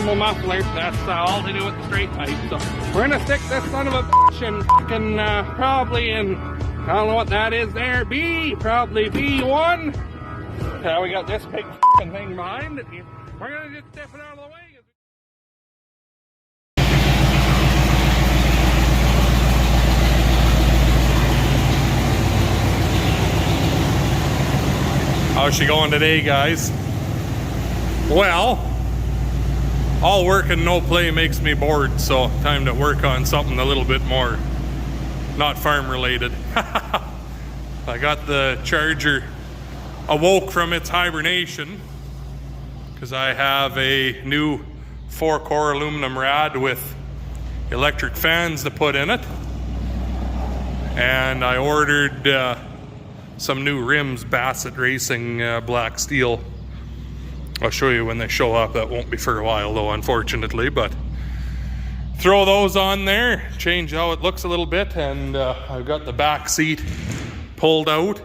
normal muffler. That's all to do with the straight pipe. So we're gonna stick this son of a bitch in fucking probably in, I don't know what that is there, probably B1. We got this big fucking thing behind it. We're gonna just step it out of the way. How's she going today, guys? Well, all work and no play makes me bored, so time to work on something a little bit more not farm related. I got the charger awoke from its hibernation because I have a new 4-core aluminum rad with electric fans to put in it, and I ordered some new rims, Bassett Racing black steel. I'll show you when they show up. That won't be for a while though, unfortunately, but throw those on there, change how it looks a little bit, and I've got the back seat pulled out,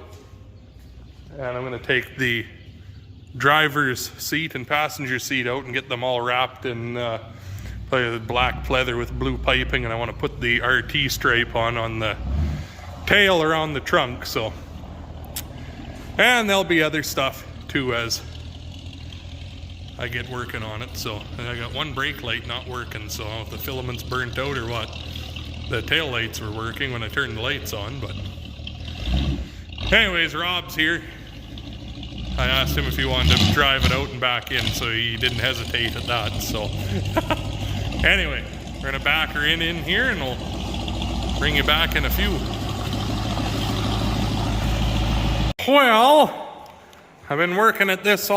and I'm going to take the driver's seat and passenger seat out and get them all wrapped in black pleather with blue piping, and I want to put the RT stripe on the tail around the trunk. So, and there'll be other stuff too as I get working on it. So, and I got one brake light not working, so I don't know if the filament's burnt out or what. The tail lights were working when I turned the lights on, but anyways, Rob's here. I asked him if he wanted to drive it out and back in, so he didn't hesitate at that. So anyway, we're gonna back her in here, and we'll bring you back in a few. Well, I've been working at this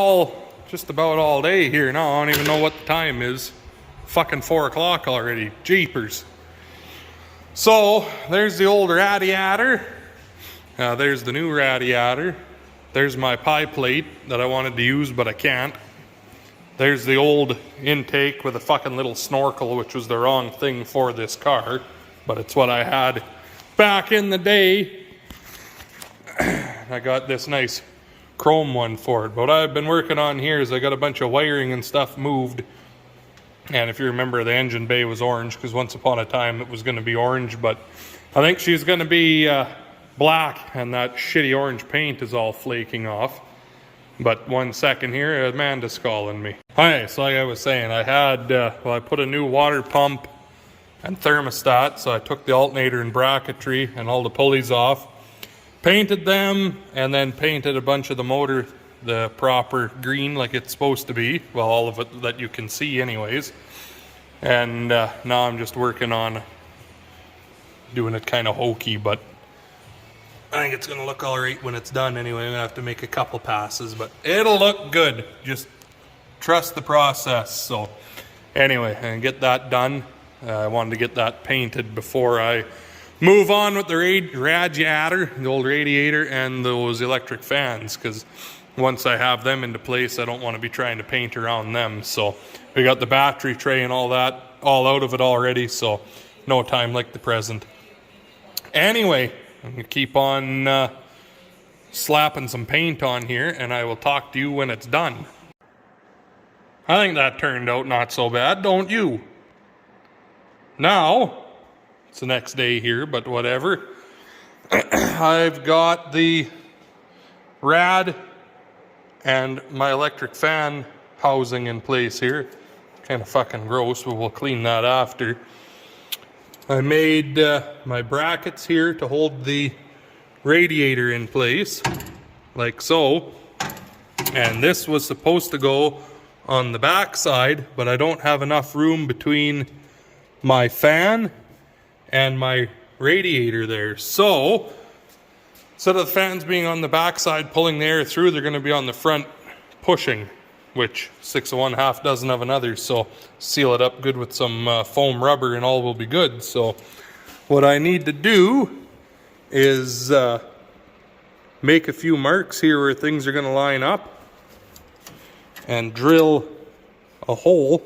just about all day here now. I don't even know what the time is. Fucking 4 o'clock already. Jeepers. So there's the old radiator. There's the new radiator. There's my pie plate that I wanted to use, but I can't. There's the old intake with a fucking little snorkel, which was the wrong thing for this car, but it's what I had back in the day. I got this nice chrome one for it. But what I've been working on here is I got a bunch of wiring and stuff moved. And if you remember, the engine bay was orange, because once upon a time it was going to be orange, but I think she's going to be black, and that shitty orange paint is all flaking off. But 1 second here, Amanda's calling me. Okay, so like I was saying, I had, I put a new water pump and thermostat, so I took the alternator and bracketry and all the pulleys off, painted them, and then painted a bunch of the motor the proper green like it's supposed to be. Well, all of it that you can see anyways. And now I'm just working on doing it kind of hokey, but I think it's going to look all right when it's done anyway. I'm going to have to make a couple passes, but it'll look good. Just trust the process. So anyway, and get that done. I wanted to get that painted before I move on with the radiator, the old radiator, and those electric fans, because once I have them into place, I don't want to be trying to paint around them. So we got the battery tray and all that all out of it already, so no time like the present. Anyway, I'm going to keep on slapping some paint on here, and I will talk to you when it's done. I think that turned out not so bad, don't you? Now, it's the next day here, but whatever. I've got the rad and my electric fan housing in place here. Kind of fucking gross, but we'll clean that after. I made my brackets here to hold the radiator in place, like so. And this was supposed to go on the back side, but I don't have enough room between my fan and my radiator there. So instead of the fans being on the back side pulling the air through, they're going to be on the front pushing, which 6 of one, half dozen of another. So seal it up good with some foam rubber and all will be good. So what I need to do is make a few marks here where things are going to line up and drill a hole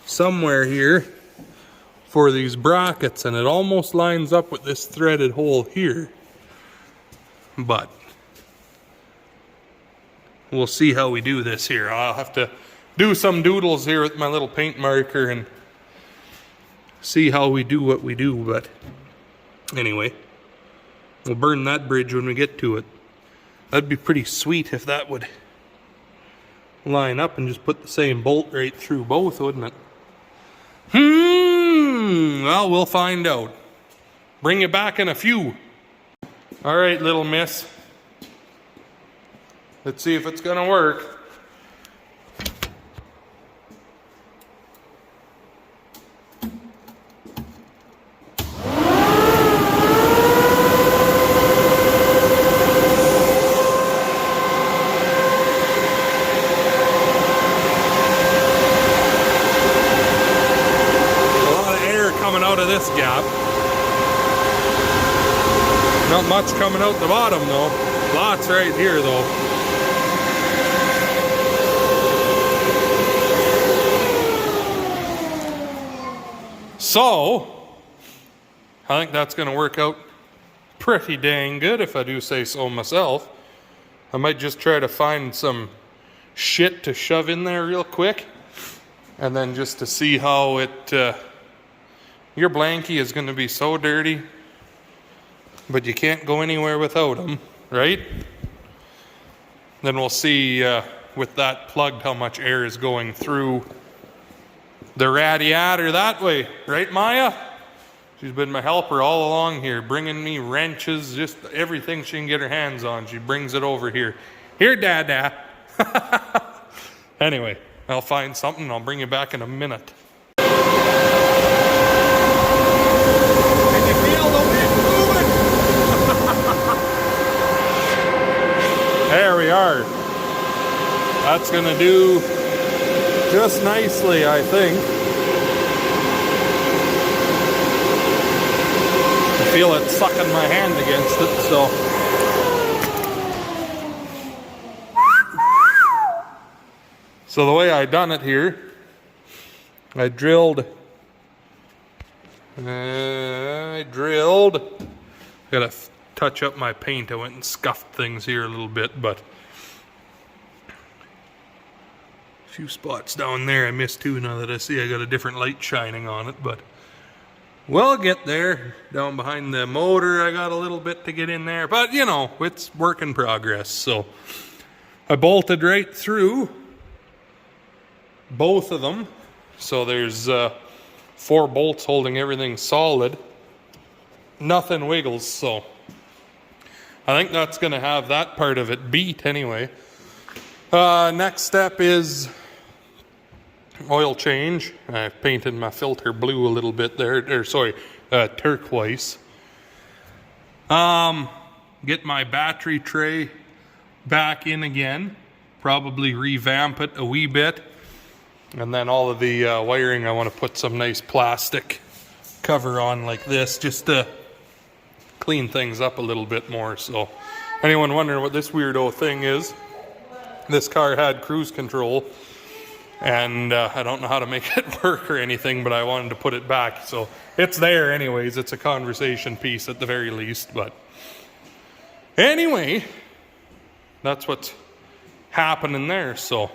somewhere here for these brackets, and it almost lines up with this threaded hole here, but we'll see how we do this here. I'll have to do some doodles here with my little paint marker and see how we do what we do. But anyway, we'll burn that bridge when we get to it. That'd be pretty sweet if that would line up and just put the same bolt right through both, wouldn't it? Well, we'll find out. Bring you back in a few. All right, little miss. Let's see if it's gonna work. Out of this gap. Not much coming out the bottom though. Lots right here though. So, I think that's going to work out pretty dang good if I do say so myself. I might just try to find some shit to shove in there real quick. And then just to see how it... your blankie is going to be so dirty, but you can't go anywhere without them, right? Then we'll see with that plugged how much air is going through the radiator that way, right, Maya? She's been my helper all along here, bringing me wrenches, just everything she can get her hands on. She brings it over here. Here, Dada. Anyway, I'll find something and I'll bring you back in a minute. There we are. That's gonna do just nicely, I think. I feel it sucking my hand against it, so. So the way I done it here, I drilled, gotta touch up my paint. I went and scuffed things here a little bit, but a few spots down there I missed too now that I see I got a different light shining on it, but we'll get there. Down behind the motor I got a little bit to get in there, but you know, it's work in progress. So I bolted right through both of them. So there's 4 bolts holding everything solid. Nothing wiggles, so I think that's going to have that part of it beat anyway. Next step is oil change. I've painted my filter blue a little bit there, turquoise. Get my battery tray back in again. Probably revamp it a wee bit. And then all of the wiring, I want to put some nice plastic cover on like this just to clean things up a little bit more. So anyone wondering what this weirdo thing is, this car had cruise control and I don't know how to make it work or anything, but I wanted to put it back. So it's there anyways. It's a conversation piece at the very least. But anyway, that's what's happening there. So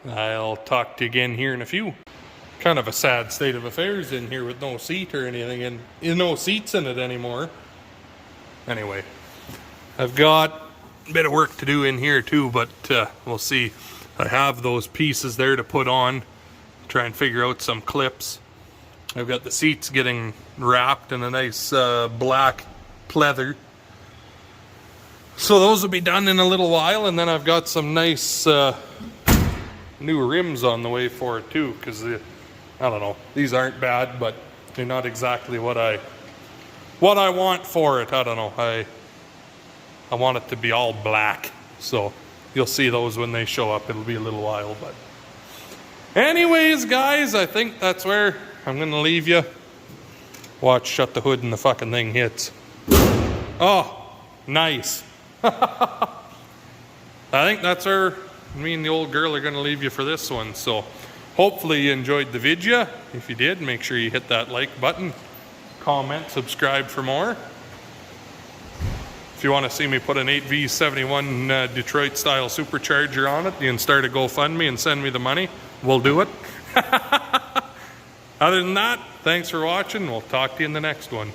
I'll talk to you again here in a few. Kind of a sad state of affairs in here with no seat or anything, and no seats in it anymore. Anyway, I've got a bit of work to do in here too, but we'll see. I have those pieces there to put on, try and figure out some clips. I've got the seats getting wrapped in a nice black pleather. So those will be done in a little while, and then I've got some nice new rims on the way for it too, because I don't know, these aren't bad, but they're not exactly what I want for it. I don't know, I want it to be all black, so you'll see those when they show up. It'll be a little while, but anyways, guys, I think that's where I'm gonna leave you. Watch, shut the hood and the fucking thing hits. Oh, nice. I think that's where me and the old girl are gonna leave you for this one. So hopefully you enjoyed the video. If you did, make sure you hit that like button, comment, subscribe for more. If you want to see me put an 8V71 Detroit style supercharger on it, you can start a GoFundMe and send me the money. We'll do it. Other than that, thanks for watching. We'll talk to you in the next one.